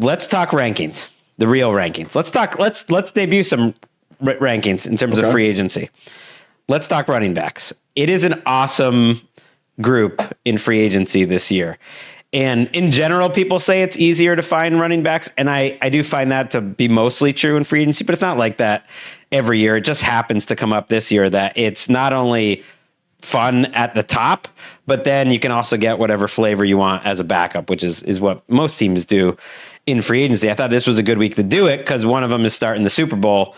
let's talk rankings, the real rankings. Let's debut some rankings in terms of free agency. Let's talk running backs. It is an awesome group in free agency this year. And in general, people say it's easier to find running backs. And I do find that to be mostly true in free agency, but it's not like that every year. It just happens to come up this year that it's not only fun at the top, but then you can also get whatever flavor you want as a backup, which is what most teams do in free agency. I thought this was a good week to do it because one of them is starting the Super Bowl,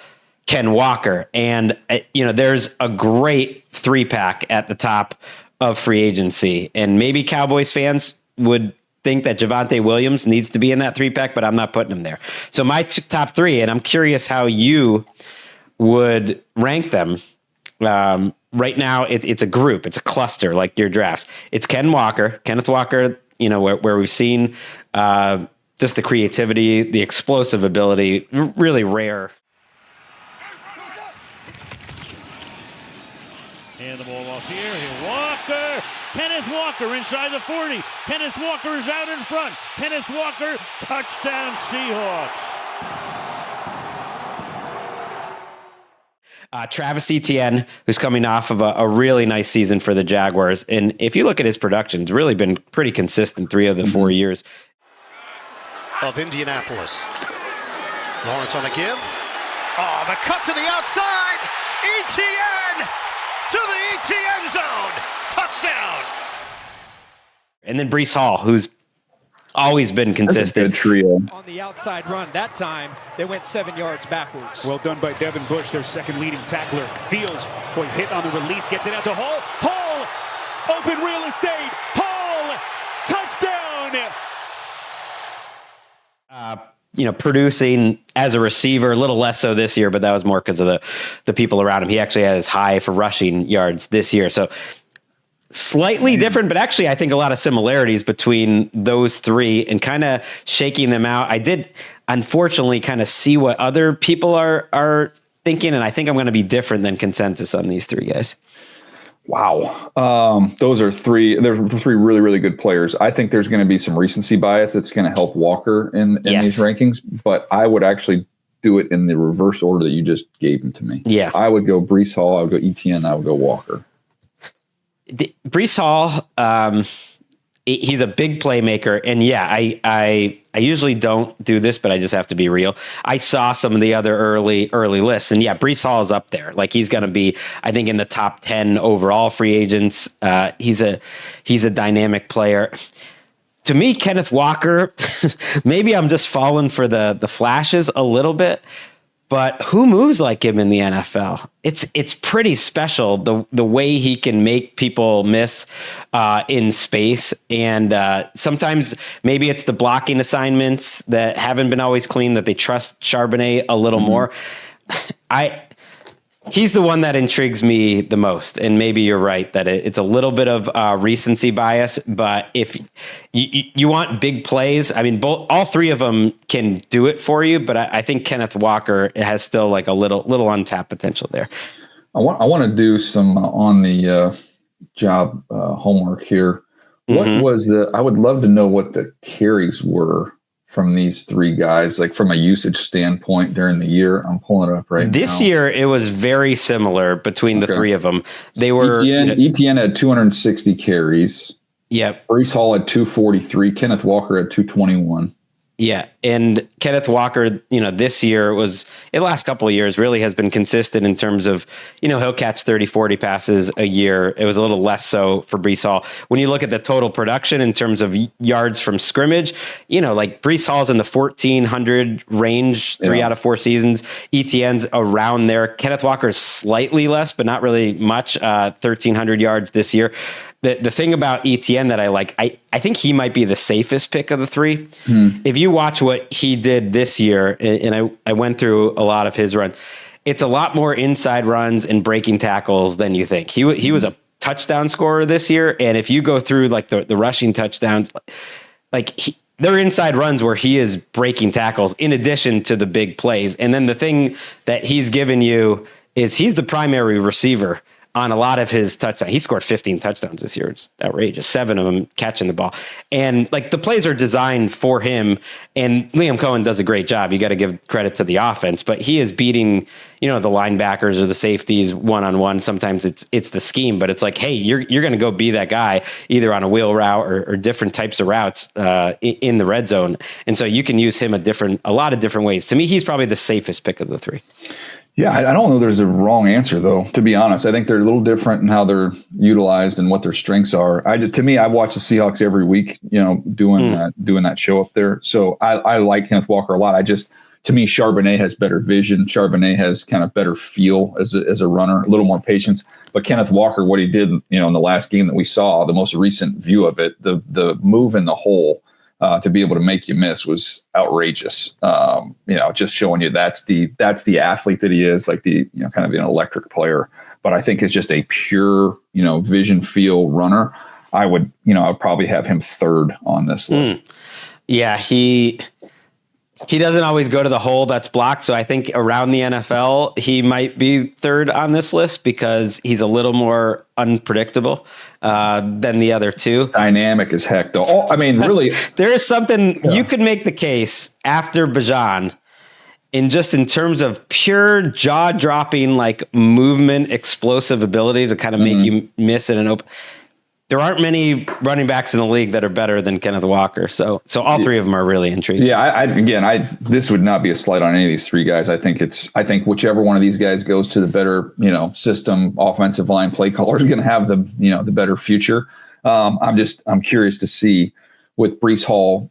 Ken Walker. And, there's a great 3-pack at the top of free agency. And maybe Cowboys fans would think that Javonte Williams needs to be in that 3-pack, but I'm not putting him there. So my top 3, and I'm curious how you would rank them. Right now, it's a group. It's a cluster, like your drafts. It's Kenneth Walker, where we've seen just the creativity, the explosive ability, really rare. And the ball off here. Walker. Kenneth Walker inside the 40. Kenneth Walker is out in front. Kenneth Walker, touchdown Seahawks. Travis Etienne, who's coming off of a really nice season for the Jaguars. And if you look at his production, it's really been pretty consistent 3 of the 4 years. Of Indianapolis. Lawrence on a give. Oh, the cut to the outside. Etienne to the Etienne zone. Touchdown. And then Breece Hall, who's always been consistent. That's a good trio. On the outside run, that time they went 7 yards backwards. Well done by Devin Bush, their second leading tackler. Fields, hit on the release, gets it out to Hall. Hall, open real estate. Hall, touchdown. Producing as a receiver, a little less so this year, but that was more because of the people around him. He actually had his high for rushing yards this year. So slightly different, but actually I think a lot of similarities between those 3 and kind of shaking them out. I did unfortunately kind of see what other people are thinking, and I think I'm going to be different than consensus on these 3 guys. Wow. Those are 3. They're 3 really, really good players. I think there's going to be some recency bias that's going to help Walker in these rankings, but I would actually do it in the reverse order that you just gave them to me. Yeah. I would go Breece Hall. I would go Etienne. I would go Walker. Breece Hall, he's a big playmaker, and I usually don't do this, but I just have to be real. I saw some of the other early lists, and Breece Hall is up there. Like, he's going to be, I think, in the top 10 overall free agents. He's a dynamic player. To me, Kenneth Walker, maybe I'm just falling for the flashes a little bit. But who moves like him in the NFL? It's pretty special, the way he can make people miss in space. And sometimes maybe it's the blocking assignments that haven't been always clean, that they trust Charbonnet a little more. He's the one that intrigues me the most. And maybe you're right that it's a little bit of recency bias. But if you want big plays, I mean, all 3 of them can do it for you. But I think Kenneth Walker has still like a little untapped potential there. I want to do some on the job homework here. What was I would love to know what the carries were from these 3 guys, like from a usage standpoint during the year. I'm pulling it up right now. This year, it was very similar between the 3 of them. They were Etienne had 260 carries. Yep. Breece Hall had 243. Kenneth Walker had 221. Yeah. And Kenneth Walker, this year the last couple of years really has been consistent in terms of, he'll catch 30, 40 passes a year. It was a little less so for Breece Hall. When you look at the total production in terms of yards from scrimmage, like Breece Hall's in the 1,400 range, 3 out of 4 seasons. Etienne's around there. Kenneth Walker's slightly less, but not really much, 1,300 yards this year. The thing about Etienne that I like, I think he might be the safest pick of the 3. If you watch what he did this year, and I went through a lot of his runs, it's a lot more inside runs and breaking tackles than you think. He was a touchdown scorer this year, and if you go through like the rushing touchdowns, they're inside runs where he is breaking tackles in addition to the big plays. And then the thing that he's given you is he's the primary receiver on a lot of his touchdowns. He scored 15 touchdowns this year. It's outrageous. 7 of them catching the ball. And like the plays are designed for him, and Liam Cohen does a great job. You got to give credit to the offense, but he is beating, the linebackers or the safeties one-on-one. Sometimes it's the scheme, but it's like, hey, you're going to go be that guy either on a wheel route or different types of routes in the red zone. And so you can use him a lot of different ways. To me, he's probably the safest pick of the 3. Yeah, I don't know there's a wrong answer, though, to be honest. I think they're a little different in how they're utilized and what their strengths are. I watch the Seahawks every week, doing that show up there. So I like Kenneth Walker a lot. To me, Charbonnet has better vision. Charbonnet has kind of better feel as a runner, a little more patience. But Kenneth Walker, what he did, in the last game that we saw, the most recent view of it, the move in the hole, to be able to make you miss was outrageous. Just showing you that's the athlete that he is, like the kind of an electric player. But I think it's just a pure vision feel runner. I would probably have him 3rd on this list. Yeah, he doesn't always go to the hole that's blocked. So I think around the NFL, he might be 3rd on this list because he's a little more unpredictable than the other 2. It's dynamic as heck, though. Really. There is something you could make the case after Bijan in terms of pure jaw-dropping, like movement, explosive ability to kind of make you miss in an open. There aren't many running backs in the league that are better than Kenneth Walker. So all 3 of them are really intriguing. Yeah, this would not be a slight on any of these 3 guys. I think whichever one of these guys goes to the better, system, offensive line play caller is going to have the better future. I'm curious to see with Breece Hall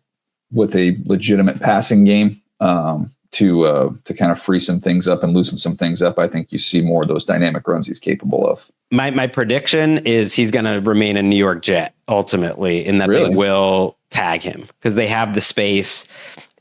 with a legitimate passing game to kind of free some things up and loosen some things up. I think you see more of those dynamic runs he's capable of. My prediction is he's going to remain a New York Jet ultimately, in that they will tag him because they have the space.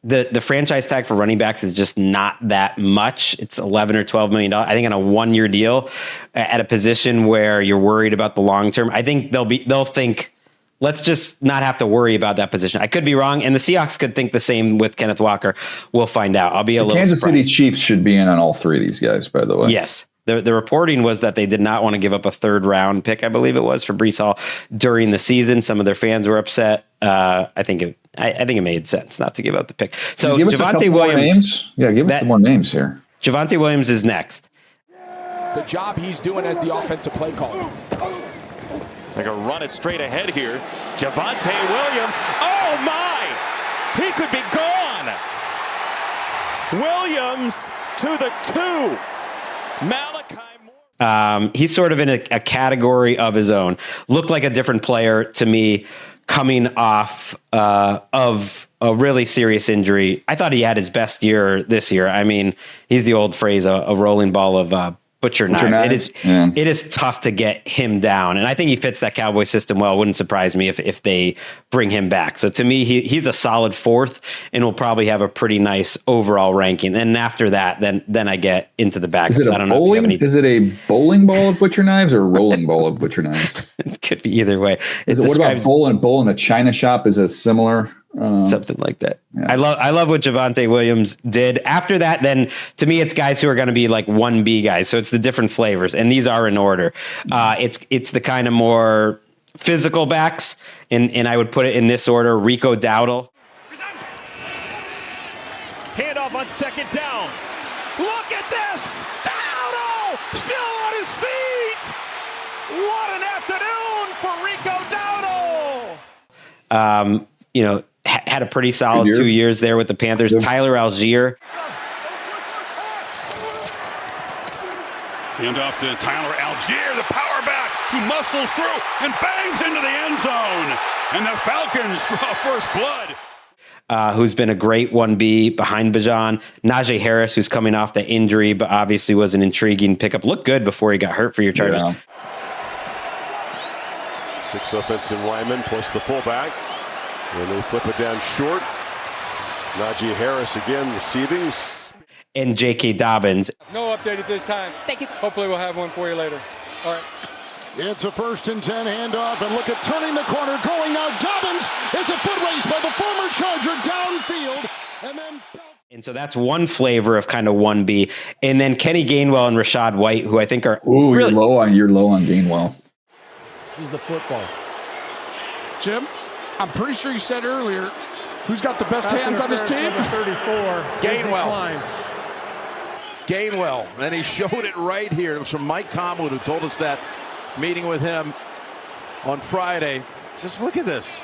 The franchise tag for running backs is just not that much. It's $11 or $12 million. I think on a 1-year deal at a position where you're worried about the long term. I think they'll think, let's just not have to worry about that position. I could be wrong, and the Seahawks could think the same with Kenneth Walker. We'll find out. I'll be a little Kansas surprised. City Chiefs should be in on all 3 of these guys, by the way. Yes. The reporting was that they did not want to give up a 3rd round pick, I believe it was, for Breece Hall during the season. Some of their fans were upset. I think it made sense not to give up the pick. So Javonte Williams. Give us some more names here. Javonte Williams is next. The job he's doing as the offensive play caller. They're going to run it straight ahead here. Javonte Williams. Oh, my! He could be gone. Williams to the 2. Malachi Moore. He's sort of in a category of his own. Looked like a different player to me coming off of a really serious injury. I thought he had his best year this year. He's the old phrase, a rolling ball of butcher knives. It is tough to get him down. And I think he fits that Cowboy system well. It wouldn't surprise me if they bring him back. So to me, he's a solid 4th and will probably have a pretty nice overall ranking. And after that, then I get into the back. Is it a bowling ball of butcher knives or a rolling ball of butcher knives? It could be either way. What about bowl in a china shop? Is a similar something like that. Yeah. I love what Javonte Williams did. After that, then to me, it's guys who are going to be like 1B guys. So it's the different flavors, and these are in order. It's the kind of more physical backs, and I would put it in this order: Rico Dowdle. Handoff on 2nd down. Look at this! Dowdle still on his feet. What an afternoon for Rico Dowdle. Had a pretty solid 2 years there with the Panthers. Tyler Algier. Hand off to Tyler Algier, the power back. He muscles through and bangs into the end zone. And the Falcons draw first blood. Who's been a great 1B behind Bijan. Najee Harris, who's coming off the injury, but obviously was an intriguing pickup. Looked good before he got hurt for your Chargers. Yeah. 6 offensive linemen plus the fullback. And they flip it down short. Najee Harris again receiving. And J.K. Dobbins. No update at this time. Thank you. Hopefully we'll have one for you later. All right. It's a 1st and 10 handoff, and look at turning the corner, going now. Dobbins. It's a foot race by the former Charger downfield, and then. And so that's one flavor of kind of 1B. And then Kenny Gainwell and Rashad White, who I think are really you're low on Gainwell. This is the football. Jim, I'm pretty sure you said earlier, who's got the best hands on this team? 34. Gainwell, and he showed it right here. It was from Mike Tomlin, who told us that, meeting with him on Friday. Just look at this.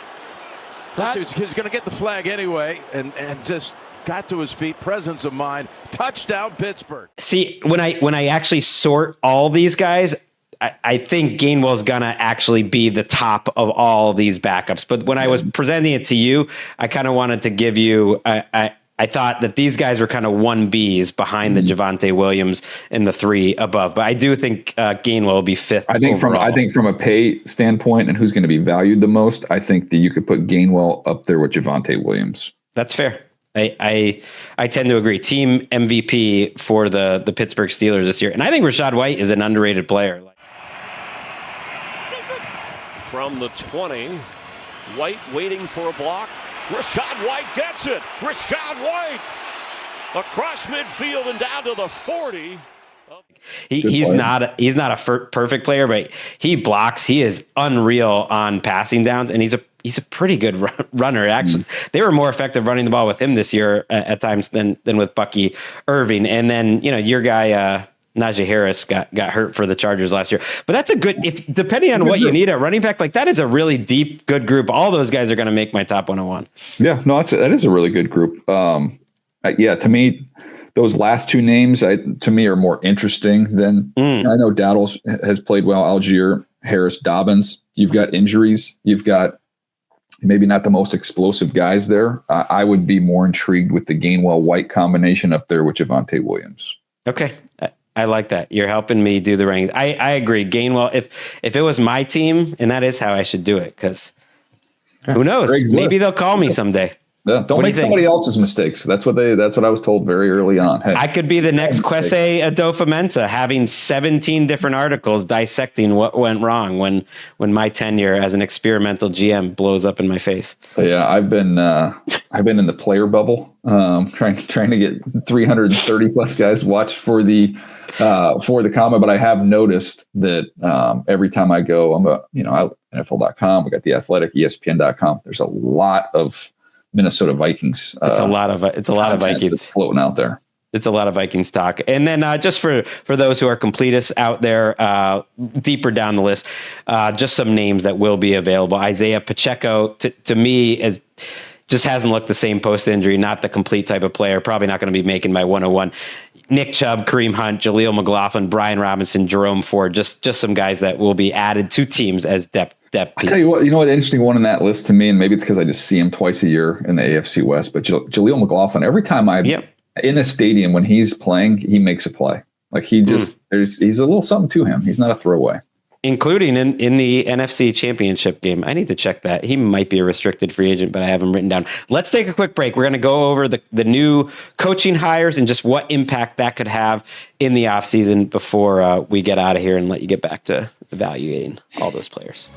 He's going to get the flag anyway, and just got to his feet. Presence of mind. Touchdown, Pittsburgh. See, when I actually sort all these guys, I think Gainwell's gonna actually be the top of all these backups. But when I was presenting it to you, I kind of wanted to give you. I thought that these guys were kind of 1Bs behind the Javonte Williams and the 3 above. But I do think Gainwell will be 5th. I think from a pay standpoint and who's going to be valued the most, I think that you could put Gainwell up there with Javonte Williams. That's fair. I tend to agree. Team MVP for the Pittsburgh Steelers this year, and I think Rashad White is an underrated player. From the 20, White waiting for a block. Rashad White gets it. Rashad White across midfield and down to the 40. He's not a perfect player, but he blocks. He is unreal on passing downs, and he's a pretty good runner. Actually, they were more effective running the ball with him this year at times than with Bucky Irving. And then your guy Najee Harris got hurt for the Chargers last year. But that's a good, depending on what you need at running back, like that is a really deep, good group. All those guys are going to make my top 101. Yeah, no, that is a really good group. To me, those last 2 names, to me, are more interesting than I know Dowdle has played well. Algier, Harris, Dobbins. You've got injuries. You've got maybe not the most explosive guys there. I would be more intrigued with the Gainwell-White combination up there with Javonte Williams. Okay. I like that. You're helping me do the rankings. I agree. Gainwell, if it was my team, and that is how I should do it, because who knows? Maybe they'll call me someday. Yeah, don't make somebody else's mistakes. That's what I was told very early on. Hey, I could be the next Kwesi Adofo-Mensah, having 17 different articles dissecting what went wrong when my tenure as an experimental GM blows up in my face. Yeah, I've been in the player bubble, trying to get 330 plus guys watched for the comment. But I have noticed that every time I go, NFL.com, we got The Athletic, ESPN.com. There's a lot of Minnesota Vikings. It's a lot of Vikings floating out there. It's a lot of Vikings talk. And then just for those who are completists out there, deeper down the list, just some names that will be available. Isaiah Pacheco, to me, just hasn't looked the same post-injury, not the complete type of player, probably not going to be making my 101. Nick Chubb, Kareem Hunt, Jaleel McLaughlin, Brian Robinson, Jerome Ford, just some guys that will be added to teams as depth pieces. I tell you what, an interesting one in that list to me, and maybe it's because I just see him twice a year in the AFC West, but Jaleel McLaughlin, every time in a stadium when he's playing, he makes a play. Like he's a little something to him. He's not a throwaway. Including in the NFC Championship game. I need to check that. He might be a restricted free agent, but I have him written down. Let's take a quick break. We're going to go over the new coaching hires and just what impact that could have in the offseason before we get out of here and let you get back to evaluating all those players.